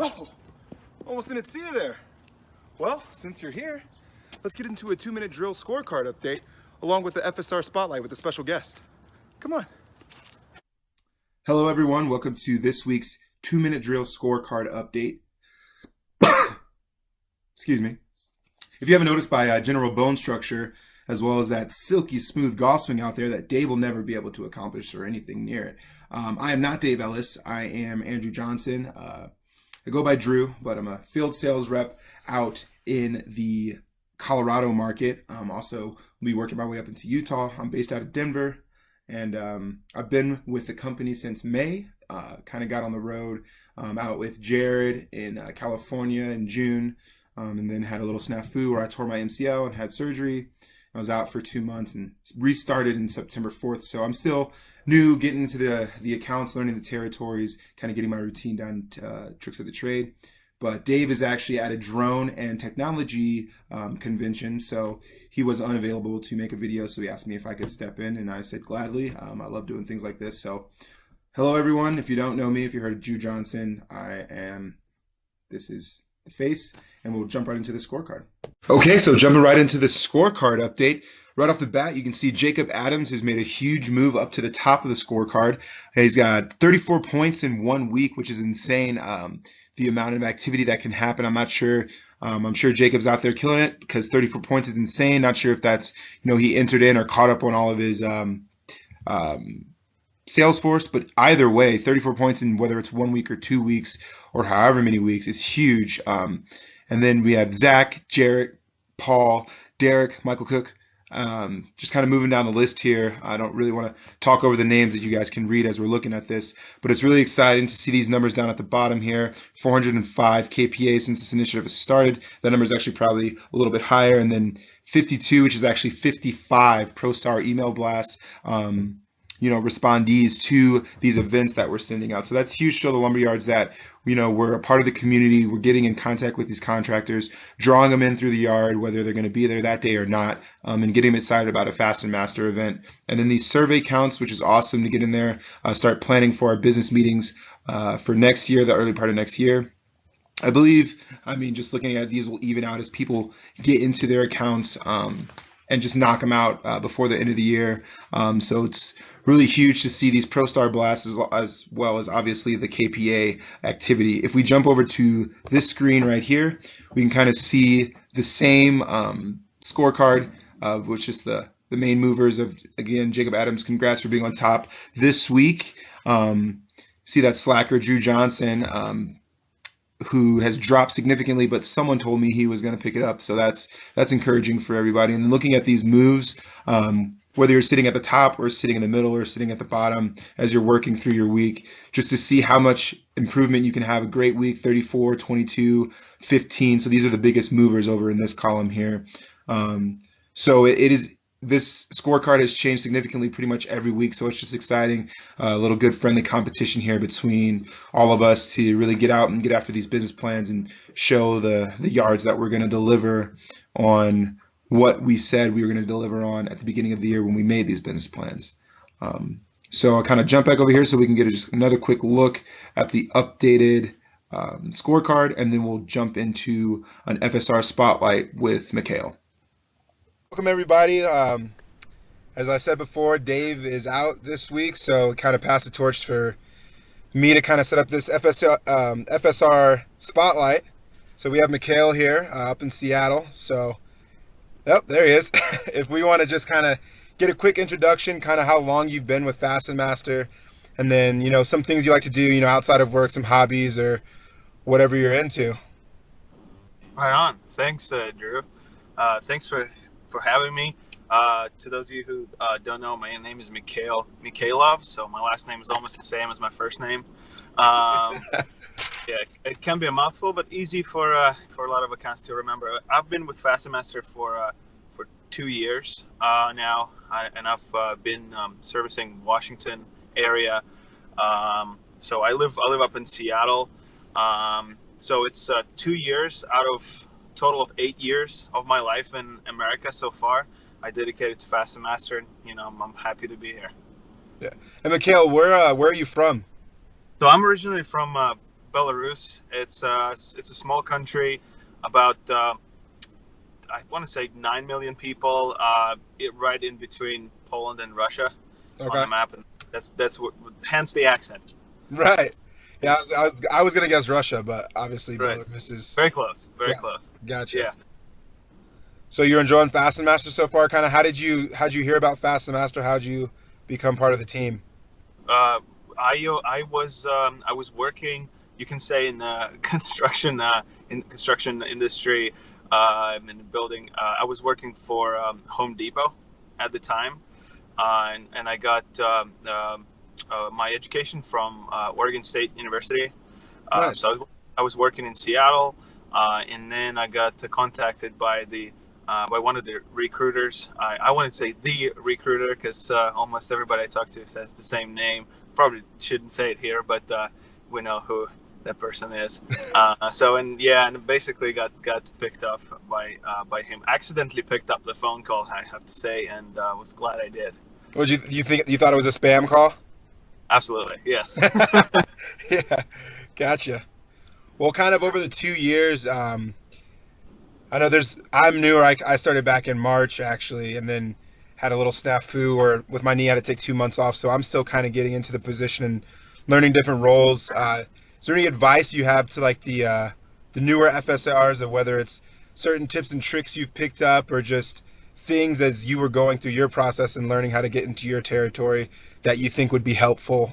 Oh, almost didn't see you there. Well, since you're here, let's get into a 2-minute drill scorecard update along with the FSR Spotlight with a special guest. Come on. Hello, everyone. Welcome to this week's 2-minute drill scorecard update. Excuse me. If you haven't noticed by general bone structure, as well as that silky smooth golf swing out there that Dave will never be able to accomplish or anything near it. I am not Dave Ellis. I am Andrew Johnson. I go by Drew, but I'm a field sales rep out in the Colorado market. Also, will be working my way up into Utah. I'm based out of Denver, and I've been with the company since May. Kind of got on the road out with Jared in California in June, and then had a little snafu where I tore my MCL and had surgery. I was out for 2 months and restarted in September 4th. So I'm still new, getting into the accounts, learning the territories, kind of getting my routine down, tricks of the trade. But Dave is actually at a drone and technology convention, so he was unavailable to make a video. So he asked me if I could step in, and I said gladly. I love doing things like this. So hello, everyone. If you don't know me, if you heard of Drew Johnson, this is the face, and we'll jump right into the scorecard. Okay, so jumping right into the scorecard update. Right off the bat, you can see Jacob Adams, who's made a huge move up to the top of the scorecard. He's got 34 points in 1 week, which is insane. The amount of activity that can happen. I'm not sure. I'm sure Jacob's out there killing it because 34 points is insane. Not sure if that's, he entered in or caught up on all of his Salesforce, but either way, 34 points in whether it's 1 week or 2 weeks or however many weeks is huge. And then we have Zach, Jarrett, Paul, Derek, Michael Cook. Just kind of moving down the list here. I don't really want to talk over the names that you guys can read as we're looking at this, but it's really exciting to see these numbers down at the bottom here. 405 KPA since this initiative has started. That number is actually probably a little bit higher. And then 52, which is actually 55 ProStar email blasts. Respondees to these events that we're sending out. So that's huge to show the lumberyards that, we're a part of the community. We're getting in contact with these contractors, drawing them in through the yard, whether they're going to be there that day or not, and getting them excited about a Fast and Master event. And then these survey counts, which is awesome to get in there, start planning for our business meetings for next year, the early part of next year. I believe, just looking at these will even out as people get into their accounts and just knock them out before the end of the year. So it's really huge to see these ProStar blasts as well as obviously the KPA activity. If we jump over to this screen right here, we can kind of see the same scorecard of which is the main movers of, again, Jacob Adams. Congrats for being on top this week. See that slacker, Drew Johnson, who has dropped significantly, but someone told me he was going to pick it up. So that's encouraging for everybody. And then looking at these moves, whether you're sitting at the top or sitting in the middle or sitting at the bottom as you're working through your week, just to see how much improvement you can have. A great week, 34, 22, 15. So these are the biggest movers over in this column here. So it is. This scorecard has changed significantly pretty much every week, so it's just exciting. A little good friendly competition here between all of us to really get out and get after these business plans and show the yards that we're going to deliver on what we said we were going to deliver on at the beginning of the year when we made these business plans. So I'll kind of jump back over here so we can get just another quick look at the updated scorecard, and then we'll jump into an FSR Spotlight with Mikhail. Welcome, everybody. As I said before, Dave is out this week, so kind of pass the torch for me to kind of set up this FSR Spotlight. So we have Mikhail here up in Seattle. So, yep, there he is. If we want to just kind of get a quick introduction, kind of how long you've been with Fast and Master, and then, some things you like to do, outside of work, some hobbies or whatever you're into. Right on. Thanks, Drew. Thanks for having me. To those of you who don't know, my name is Mikhailov, so my last name is almost the same as my first name. Yeah, it can be a mouthful, but easy for a lot of accounts to remember. I've been with Fast and Master for 2 years now, and I've been servicing Washington area. So I live up in Seattle. So it's 2 years out of total of 8 years of my life in America so far. I dedicated to Fast and Master, and I'm happy to be here. Yeah. And Mikhail, where are you from? So I'm originally from Belarus. It's a small country, about I want to say 9 million people. Right in between Poland and Russia on Okay. the map, and that's what hence the accent. Right. Yeah, I was gonna guess Russia, but obviously Right. Belarus is. Very close. Very Yeah. close. Gotcha. Yeah. So you're enjoying Fasten Master so far? Kind of, how'd you hear about Fasten Master? How'd you become part of the team? Uh, I was working, you can say, in construction industry, in the building. I was working for Home Depot at the time, and I got my education from Oregon State University. Nice. So I was working in Seattle, and then I got contacted by one of the recruiters. I wouldn't say the recruiter because almost everybody I talk to says the same name. Probably shouldn't say it here, but we know who that person is. And basically got picked up by him. Accidentally picked up the phone call, I have to say, and was glad I did. Was you thought it was a spam call? Absolutely, yes. Yeah, gotcha. Well, kind of over the 2 years, I know I'm newer. I started back in March actually, and then had a little snafu where with my knee I had to take 2 months off. So I'm still kind of getting into the position and learning different roles. Is there any advice you have to like the newer FSRs, of whether it's certain tips and tricks you've picked up, or just things as you were going through your process and learning how to get into your territory that you think would be helpful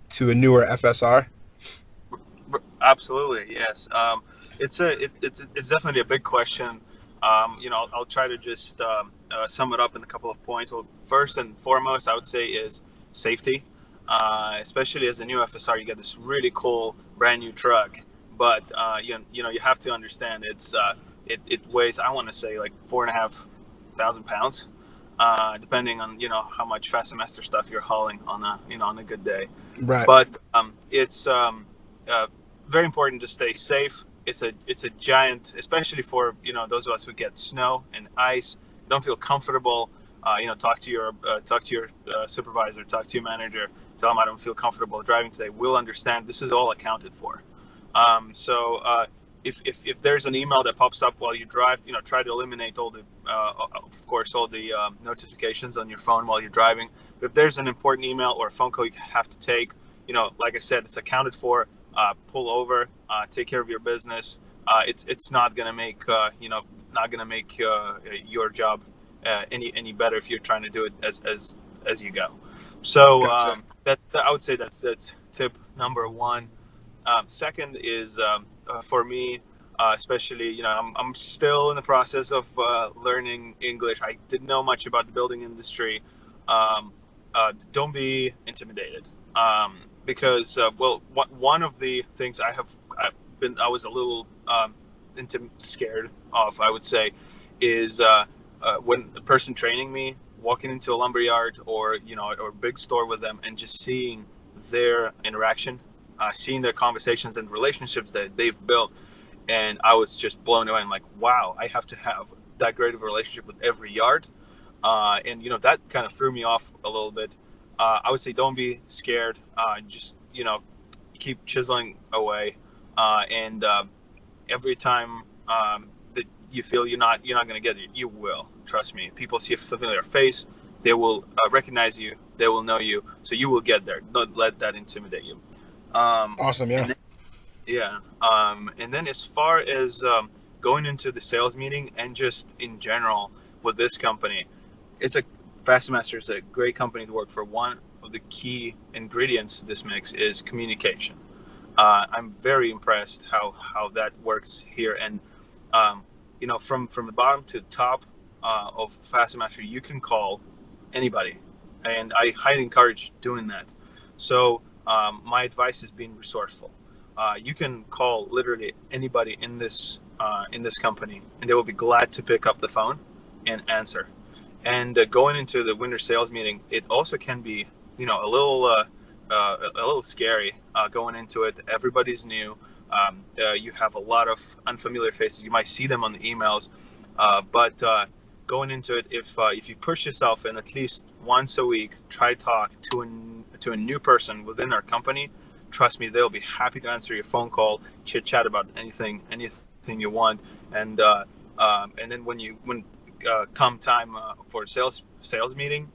to a newer FSR? Absolutely, yes. It's definitely a big question. I'll try to just sum it up in a couple of points. Well, first and foremost, I would say is safety. Especially as a new FSR, you get this really cool brand new truck, but you have to understand it weighs, I want to say, like 4,500 pounds, depending on how much Fasten Master stuff you're hauling on a good day. Right. But it's very important to stay safe. It's a giant, especially for those of us who get snow and ice, don't feel comfortable. Talk to your supervisor, talk to your manager, tell them I don't feel comfortable driving today. We'll understand. This is all accounted for. If there's an email that pops up while you drive, try to eliminate all the notifications on your phone while you're driving. But if there's an important email or a phone call you have to take, like I said, it's accounted for. Pull over, take care of your business. It's not gonna make your job any better if you're trying to do it as you go. So Gotcha. I would say that's tip number one. Second is for me, especially I'm still in the process of learning English. I didn't know much about the building industry. Don't be intimidated. Because one of the things I was a little scared of, I would say, is when the person training me walking into a lumber yard or a big store with them and just seeing their interaction, seeing their conversations and relationships that they've built, and I was just blown away. I'm like, wow, I have to have that great of a relationship with every yard, and that kind of threw me off a little bit. I would say don't be scared. Just keep chiseling away, and every time that you feel you're not going to get it, you will. Trust me. People see something on their face, they will recognize you. They will know you. So you will get there. Don't let that intimidate you. Awesome. Yeah. And then, yeah. And then as far as going into the sales meeting and just in general with this company, Fasten Master is a great company to work for. One of the key ingredients to this mix is communication. I'm very impressed how that works here. And from the bottom to the top of Fasten Master, you can call anybody, and I highly encourage doing that. So my advice is being resourceful. You can call literally anybody in this company, and they will be glad to pick up the phone and answer. And going into the winter sales meeting, it also can be, a little scary going into it. Everybody's new. You have a lot of unfamiliar faces. You might see them on the emails, but going into it, if you push yourself and at least once a week try talk to a new person within our company, trust me, they'll be happy to answer your phone call, chit chat about anything you want. And then when come time for a sales meeting,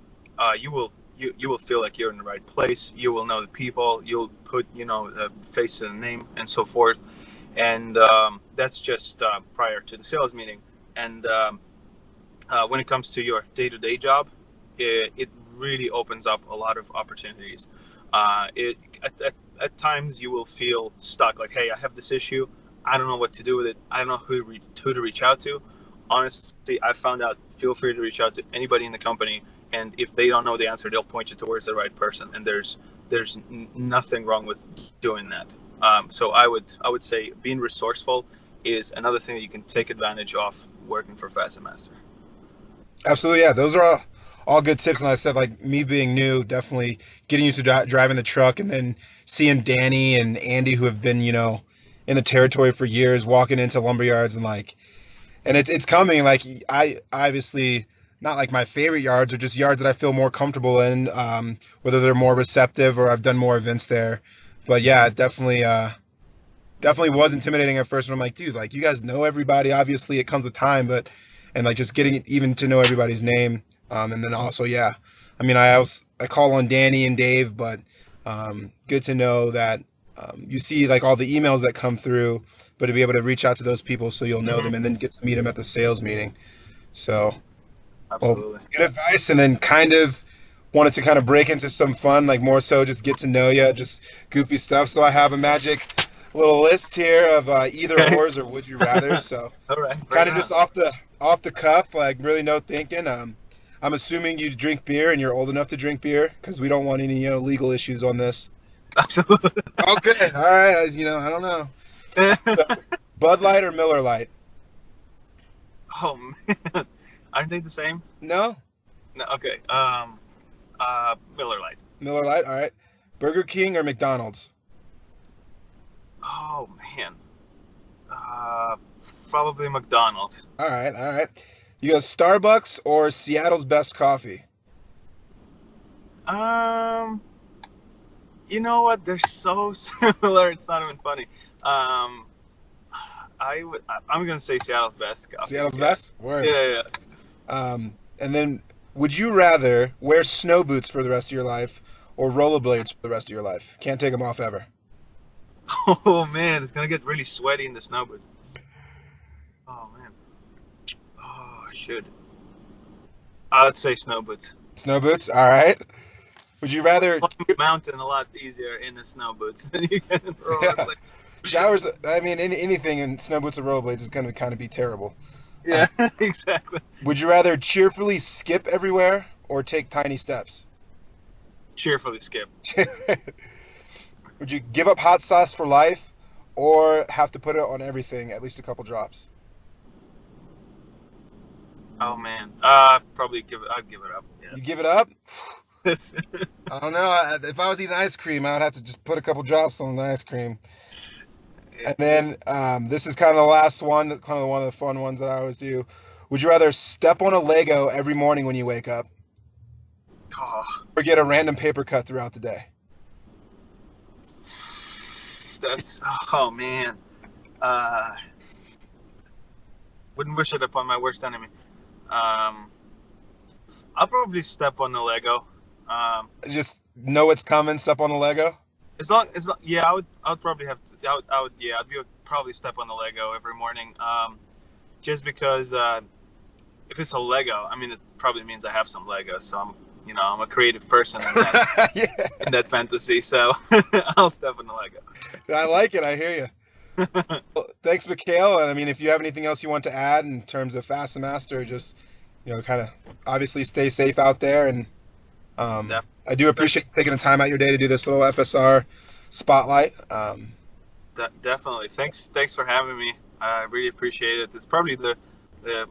you will feel like you're in the right place. You will know the people. You'll put a face to the name and so forth. And that's just prior to the sales meeting. And when it comes to your day-to-day job, it really opens up a lot of opportunities. At times you will feel stuck, like, hey, I have this issue. I don't know what to do with it. I don't know who to reach out to. Honestly, I found out, feel free to reach out to anybody in the company, and if they don't know the answer, they'll point you towards the right person. And there's nothing wrong with doing that. So I would say being resourceful is another thing that you can take advantage of working for FastMaster. Absolutely, yeah. Those are all good tips. And I said, like, me being new, definitely getting used to driving the truck, and then seeing Danny and Andy, who have been, in the territory for years, walking into lumberyards and it's coming. Like, I obviously not like my favorite yards, or just yards that I feel more comfortable in, whether they're more receptive or I've done more events there. But yeah, it definitely was intimidating at first when I'm like, dude, like, you guys know everybody. Obviously, it comes with time, and like just getting even to know everybody's name. And then also, yeah, I mean, I call on Danny and Dave, but good to know that you see like all the emails that come through, but to be able to reach out to those people so you'll know them and then get to meet them at the sales meeting. So, Absolutely. well, good advice. And then wanted to kind of break into some fun, like more so just get to know you, just goofy stuff. So I have a magic little list here of either ors or would you rather. So All right. kind of just off the cuff, like really no thinking. I'm assuming you drink beer and you're old enough to drink beer, because we don't want any legal issues on this. Absolutely. Okay, all right. I don't know. So, Bud Light or Miller Light? Oh man, aren't they the same? No, No. Okay. Miller Lite. Miller Light. All right. Burger King or McDonald's? Oh man. Probably McDonald's. All right, all right. You go Starbucks or Seattle's Best Coffee? You know what? They're so similar. It's not even funny. I'm gonna say Seattle's Best Coffee. Seattle's Yeah. Best? Word. Yeah. And then, would you rather wear snow boots for the rest of your life or rollerblades for the rest of your life? Can't take them off ever. Oh man, it's gonna get really sweaty in the snow boots. Oh man. Oh shoot. I'd say snow boots. Snow boots? All right. Would you rather Climb a mountain a lot easier in the snow boots than you can in Yeah. rollerblades. showers? I mean, anything in snow boots or rollerblades is going to kind of be terrible. Yeah, exactly. Would you rather cheerfully skip everywhere or take tiny steps? Cheerfully skip. Would you give up hot sauce for life or have to put it on everything, at least a couple drops? Oh man. Probably I'd give it up. You give it up? Yeah. I don't know. If I was eating ice cream, I would have to just put a couple drops on the ice cream. And then this is kind of the last one, kind of one of the fun ones that I always do. Would you rather step on a Lego every morning when you wake up Oh, or get a random paper cut throughout the day? that's oh man. Wouldn't wish it upon my worst enemy. I'll probably step on the Lego. Just know it's coming, step on the Lego? Yeah, I would probably have to. Probably step on the Lego every morning. Just because if it's a Lego, I mean, it probably means I have some Lego. So I'm a creative person in that Yeah, in that fantasy. So I'll step on the Lego. I like it. I hear you. Well, thanks, Mikhail. And I mean, if you have anything else you want to add in terms of Fast and Master, just kind of obviously stay safe out there. And Yeah. I do appreciate you taking the time out your day to do this little FSR spotlight. Definitely. Thanks for having me. I really appreciate it. It's probably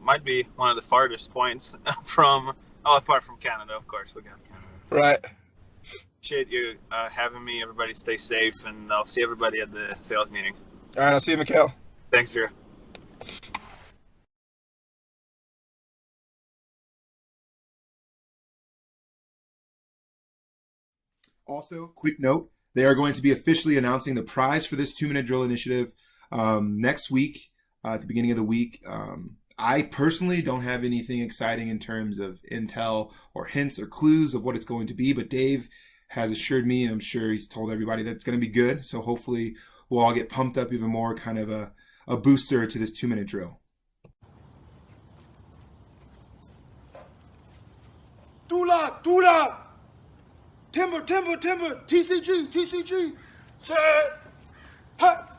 might be one of the farthest points from, apart from Canada, of course. We got Canada. Right. Appreciate you having me. Everybody stay safe, and I'll see everybody at the sales meeting. All right. I'll see you, Mikhail. Thanks, Drew. Also, quick note, They are going to be officially announcing the prize for this 2-minute drill initiative next week, at the beginning of the week. I personally don't have anything exciting in terms of intel or hints or clues of what it's going to be, but Dave has assured me, and I'm sure he's told everybody that it's going to be good. So hopefully we'll all get pumped up even more, kind of a booster to this 2-minute drill. Dula! Timber! TCG! Set! Hut!